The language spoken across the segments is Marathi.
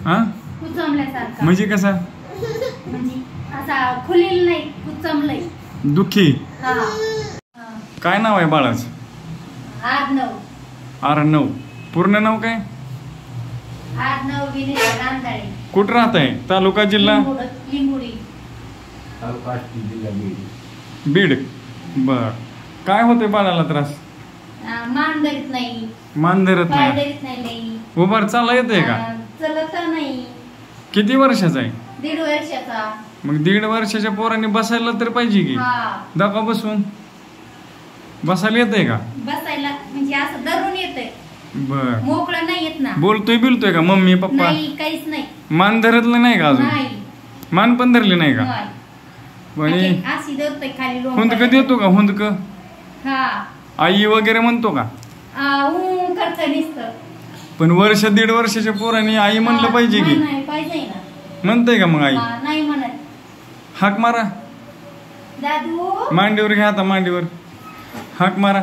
हा कुचमल्यासारखा म्हणजे कसा म्हणजे असा खुलेल नाही कुचमलंय दुःखी हा काय नाव आहे बाळाचं अर्णव पूर्ण नाव काय अर्णव विनेश रांधाळे कुठं राहत आहे तालुका जिल्हा लिंबुडी बीड बर काय होते बाळाला त्रास मान धरत नाही मान धरत पाय नाही धरत नाही उभार चालला येते का चलत नाही किती वर्षाचा आहे 1.5 वर्षाचा मग 1.5 वर्षाच्या पोरांनी बसायला तर पाहिजे की हा दाखवा बसून बसायला येते का बसायला म्हणजे असं धरून येतंय बर मोकळं नाही येत ना बोलतोय का मम्मी पप्पा नाही काहीच नाही मान धरतलं नाही का अजून नाही मान पण धरले नाही का नाही. आणि अशी धरतोय खाली हुंदक देतो का हुंदक हा आई वगैरे म्हणतो का करतोय नुसतं पण 1.5 वर्षाच्या पोरांनी आई म्हणलं पाहिजे की नाही पाहिजे ना म्हणतंय का मग आई नाही म्हणत हाक मारा दादू मांडीवर घ्या आता मांडीवर हाक मारा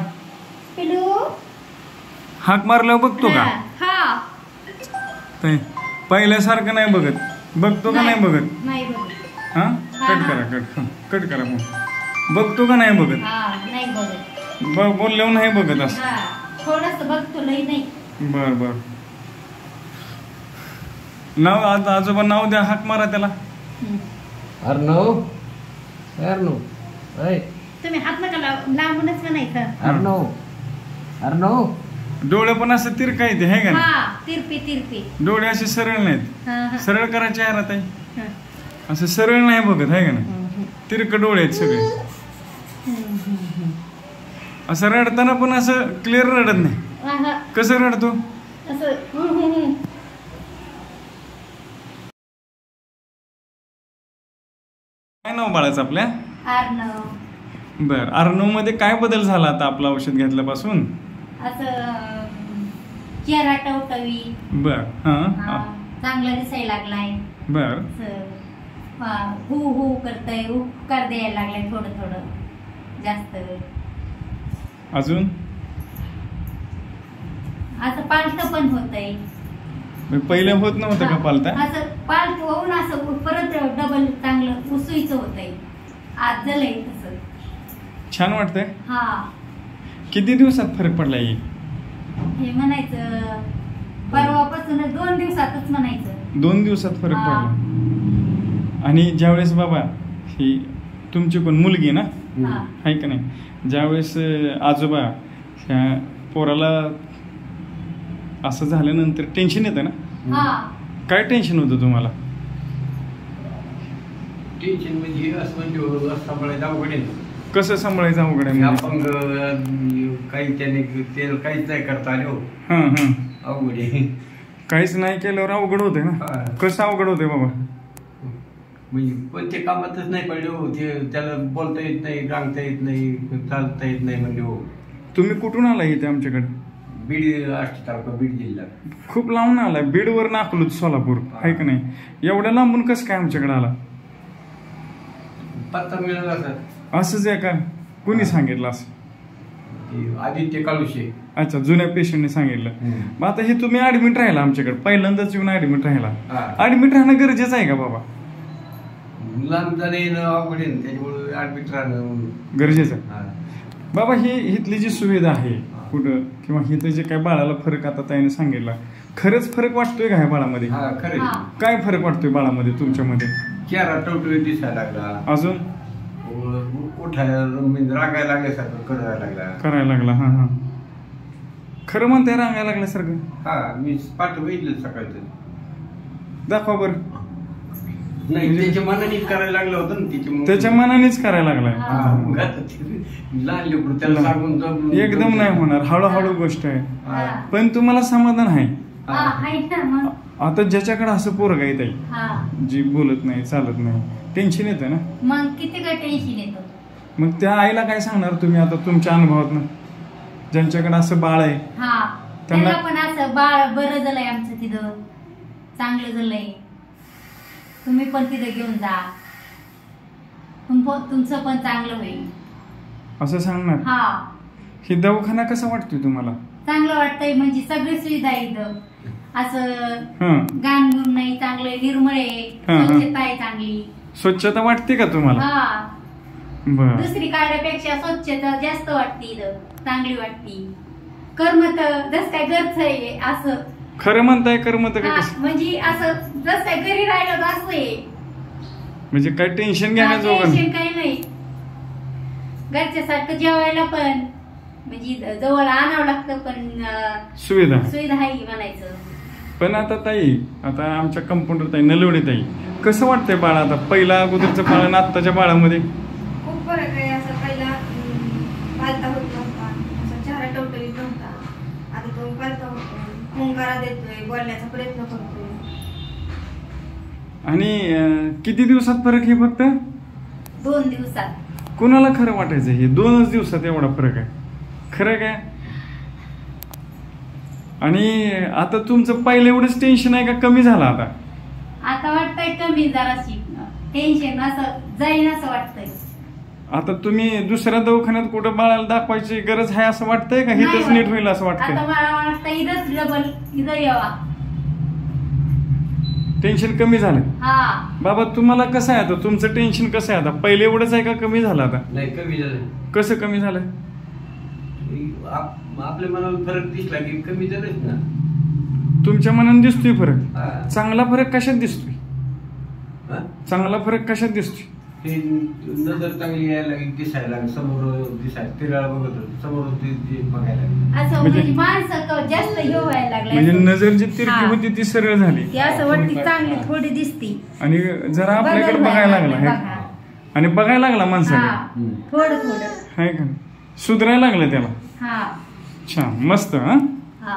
पिलू हाक मारल्यावर बघतो का हा ते पहिल्यासारखं नाही बघतो का नाही बघत नाही बघत हा कट करा कट करा मग बघतो का नाही बघत नाही बघत बोलल्यावर नाही बघत असं थोडस बघतो लई नाही बर नाव आता आजोबा नाव द्या हाक मारा त्याला अर्णव तुम्ही हात नका लांबूनच म्हणायचं अर्णव डोळे पण असं तिरका येते हे का नाही? तिरपी डोळे असे सरळ नाहीत सरळ करा चेहरा ताई हा. असं सरळ नाही बघत आहे का नाही तिरक डोळे आहेत सगळे असं रडताना पण असं क्लिअर रडत नाही कसं रडतो काय नाव बाळाचं आपल्या अर्णव बर अर्णव मध्ये काय बदल झाला आता आपलं औषध घेतल्यापासून असं चेहरा टवटवी बर चांगला दिसायला लागलाय बर हू करतय उपकार द्यायला लागलाय थोडं जास्त अजून असं पालत पण होतंय पहिलं होत नव्हतं का पालता असं पालत होऊन असं परत डबल चांगलं उसुईचं होतंय आज झालंय तसं छान वाटतंय हा किती दिवसात फरक पडला हे म्हणायचं परवापासून 2 दिवसातच म्हणायचं 2 दिवसात फरक पडला आणि ज्यावेळेस बाबा ही तुमची पण मुलगी ना आहे का नाही ज्यावेळेस आजोबा ह्या पोराला असं झाल्यानंतर टेन्शन येतं ना काय टेन्शन होतं तुम्हाला टेन्शन म्हणजे असं म्हणजे सांभाळायचं अवघड आहे कसं सांभाळायचं अवघड आहे अपंग काही त्याने ते काहीच नाही करता आले हो अवघड आहे काहीच नाही केल्यावर अवघड होते ना कसं अवघड होते बाबा म्हणजे कोणत्या कामातच नाही पडले हो ते त्याला बोलता येत नाही रांगता येत नाही चालता येत नाही म्हणजे हो तुम्ही कुठून आला इथे आमच्याकडे बीड आष्टी तालुका बीड जिल्हा खूप लांबून आलाय बीडवर नाकलूत सोलापूर आहे का नाही एवढ्या लांबून कसं काय आमच्याकडे आला पत्ता मिळाला सर असंच आहे का कुणी सांगितलं असं आदित्य काळुशे अच्छा जुन्या पेशंटने सांगितलं मग आता हे तुम्ही ऍडमिट राहिला आमच्याकडे पहिल्यांदाच येऊन ऍडमिट राहिला ऍडमिट राहणं गरजेचं आहे का बाबा लांब जाणं येणं अवघड आहे त्याच्यामुळे ऍडमिट राहणं गरजेचं बाबा ही इथली जी सुविधा आहे कुठं किंवा इथं जे काय बाळाला फरक आता ताईने सांगितला खरंच फरक वाटतोय का ह्या बाळामध्ये काय फरक वाटतोय बाळामध्ये तुमच्यामध्ये चेहरा टवटवीत दिसायला लागला अजून उठायला रागायला लागल्यासारखं करायला लागला खरं म्हणते रागायला लागल्यासारखं मी पाठ बघितलं सकाळचं दाखवा बरं नाही त्याच्या मनानेच करायला लागलं होतं ना त्याच्या मनानेच करायला लागलाय लहान लेकरू त्याला सांगून एकदम नाही होणार हळूहळू गोष्ट आहे पण तुम्हाला समाधान आहे आता ज्याच्याकडे असं पोरगा येत आहे जी बोलत नाही चालत नाही टेन्शन येतं ना मग किती काय टेन्शन येतं मग त्या आईला काय सांगणार तुम्ही आता तुमच्या अनुभवातनं ज्यांच्याकडे असं बाळ आहे त्यांना पण असं बाळ बरं झालंय आमचं तिथं चांगलं झालंय तुम्ही पण तिथे घेऊन जा तुमचं पण चांगलं होईल असं सांगणार ही दवाखाना कसा वाटतोय तुम्हाला चांगलं वाटतंय, म्हणजे सगळी सुविधा आहे इथं. असं हं. गाणगुण नाही, चांगलं निर्मळ आहे, हं. स्वच्छता आहे चांगली. स्वच्छता वाटते का तुम्हाला? हा, बर. दुसरी काढण्यापेक्षा स्वच्छता जास्त वाटते इथं, चांगली वाटते. करमत जस काय घरच आहे असं. खरं म्हणताय करमत का हा, कसं? म्हणजे असं जस काय घरी राहिलं तर असं आहे. म्हणजे काय टेन्शन घेण्याजोगं नाही. टेन्शन काही नाही. घरच्यासारखं जेवायला पण म्हणजे जवळ आणावं लागतं, पण सुविधा सुविधा आहे म्हणायचं. पण आता ताई, आता आमच्या कंपाऊंडर ताई, नलवडे ताई, कसं वाटतंय बाळा आता? पहिला अगोदरचं बाळ आणि आत्ताच्या बाळामध्ये खूप फरक आहे. असं पहिला पालता होत नव्हता, असा चेहरा टवटवीत नव्हता. आता तो पालता होतो, हुंकारा देतोय, बोलण्याचा प्रयत्न करतोय. आणि किती दिवसात फरक हे फक्त? 2 दिवसात. कोणाला खरं वाटायचं हे 2च दिवसात एवढा फरक आहे? खरं काय? आणि आता तुमचं पहिलं एवढंच टेन्शन आहे का कमी झालं आता? आता वाटतंय कमी जराशी टेन्शन, असं जाईन असं वाटतंय. आता तुम्ही दुसऱ्या दवाखान्यात कुठं बाळाला दाखवायची गरज आहे असं वाटतंय का? हिथंच नीट होईल असं आता वाटतंय? मला वाटतं इथंच डबल इथं यावा. टेन्शन कमी झालं? हा. बाबा तुम्हाला कसं आहे आता? तुमचं टेन्शन कसं आहे आता? पहिले एवढंच आहे का कमी झालं आता? नाही, कमी झालं. कसं कमी झालं? आपल्या मनाला फरक दिसला की कमी झालंच ना. तुमच्या मनाने दिसतोय फरक? हा. चांगला फरक कशात दिसतोय? हा? चांगला फरक कशात दिसतोय? ते नजर चांगली यायला लागली, दिसायला लागली, समोर दिसायला तिरळा बघत होतो, समोर ते बघायला लागलं. असं म्हणजे- म्हणजे माणसं जास्त हे व्हायला लागले. म्हणजे नजर जी तिरकी हा. होती ती सरळ झाली ती असं वाटते चांगली थोडी दिसती. आणि जरा आपल्याकडे बदल बघायला व्हायला लागला लागला. आहे. आणि बघायला लागला माणसाकडे, हा, थोडं थोडं. आहे का नाही? सुधारायला लागलं त्याला. हा छान, मस्त. हा हा.